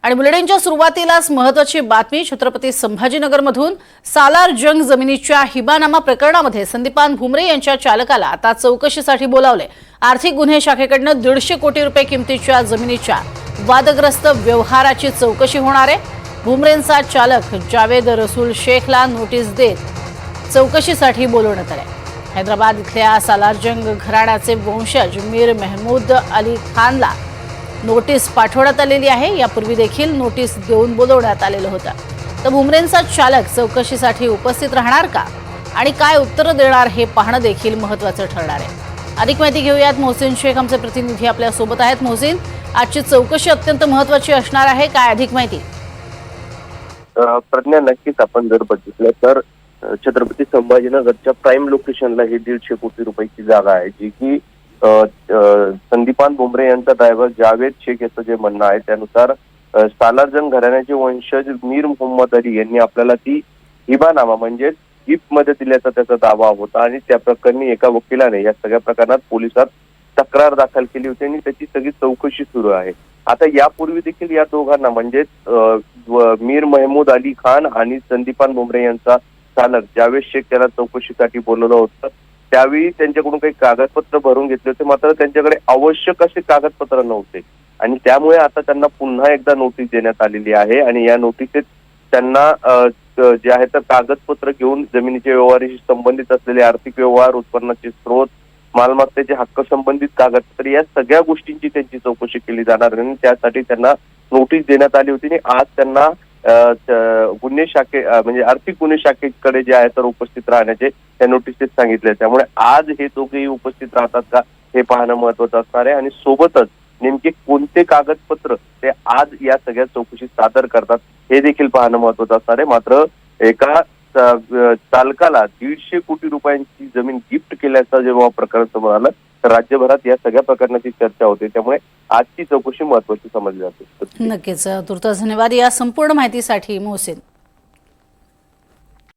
आणि बुलेटिनच्या सुरुवातीलाच महत्त्वाची बातमी छत्रपती संभाजीनगरमधून सालार जंग जमिनीच्या हिबानामा प्रकरणामध्ये संदीपान भुमरे यांच्या चालकाला आता चौकशीसाठी बोलावले। आर्थिक गुन्हे शाखेकडून 150 कोटी रुपये किमतीच्या जमिनीच्या वादग्रस्त व्यवहाराची चौकशी होणार आहे। भुमरेंचा चालक जावेद रसूल शेखला नोटीस देत चौकशीसाठी बोलवण्यात आले। हैदराबाद इथल्या सालार जंग घराण्याचे वंशज मीर महमूद अली खानला नोटीस पाठवण्यात आलेली आहे। यापूर्वी देखील नोटीस देऊन बोलवण्यात आलेलं होतं। तर भुमरेंचा चालक चौकशीसाठी उपस्थित राहणार का आणि काय उत्तर देणार हे पाहणं देखील महत्त्वाचं ठरणार आहे। अधिक माहिती घेऊयात। मोहसिन शेख आमचे प्रतिनिधी आपल्या सोबत आहेत। मोहसिन, आजची चौकशी अत्यंत महत्त्वाची असणार आहे, काय अधिक माहिती? प्रज्ञा, नक्कीच आपण जर बघितलं तर छत्रपती संभाजीनगरच्या प्राईम लोकेशनला ही 150 कोटी रुपयाची जागा आहे, जी की संदीपान भुमरे यांचा ड्रायव्हर जावेद शेख याचं जे म्हणणं आहे त्यानुसार सालार जंग घराण्याचे वंशज मीर मोहम्मद अली यांनी आपल्याला ती हिबानामा म्हणजे गिफ्ट मध्ये दिल्याचा त्याचा दावा होता आणि त्या प्रकरणी एका वकिलाने या सगळ्या प्रकरणात पोलिसात तक्रार दाखल केली होती आणि त्याची सगळी चौकशी सुरू आहे। आता यापूर्वी देखील या दोघांना म्हणजे मीर महमूद अली खान आणि संदीपान भुमरे यांचा चालक जावेद शेख याला चौकशीसाठी बोलवलं होतं। त्यावेळी त्यांच्याकडून काही कागदपत्र भरून घेतले होते, मात्र त्यांच्याकडे आवश्यक असे कागदपत्र नव्हते आणि त्यामुळे आता त्यांना पुन्हा एकदा नोटीस देण्यात आलेली आहे आणि या नोटीसीत त्यांना जे आहे तर कागदपत्र घेऊन जमिनीच्या व्यवहाराशी संबंधित असलेले आर्थिक व्यवहार, उत्पन्नाचे स्रोत, मालमत्तेचे हक्क संबंधित कागदपत्र या सगळ्या गोष्टींची त्यांची चौकशी केली जाणार आणि त्यासाठी त्यांना नोटीस देण्यात आली होती आणि आज त्यांना गुन्हे शाखे म्हणजे आर्थिक गुन्हे शाखेकडे जे आहे तर उपस्थित राहण्याचे त्या नोटीसीत सांगितले। त्यामुळे आज हे दोघेही उपस्थित राहतात का हे पाहणं महत्त्वाचं असणार आहे आणि सोबतच नेमके कोणते कागदपत्र ते आज या सगळ्या चौकशीत सादर करतात हे देखील पाहणं महत्त्वाचं असणार आहे। मात्र एका चालकाला 150 कोटी रुपयांची जमीन गिफ्ट केल्याचं जेव्हा प्रकरण समोर आलं तर राज्यभरात या सगळ्या प्रकरणाची चर्चा होते, त्यामुळे आजची चौकशी महत्त्वाची समजली जाते। नक्कीच, तुर्तास धन्यवाद या संपूर्ण माहितीसाठी मोहसिन।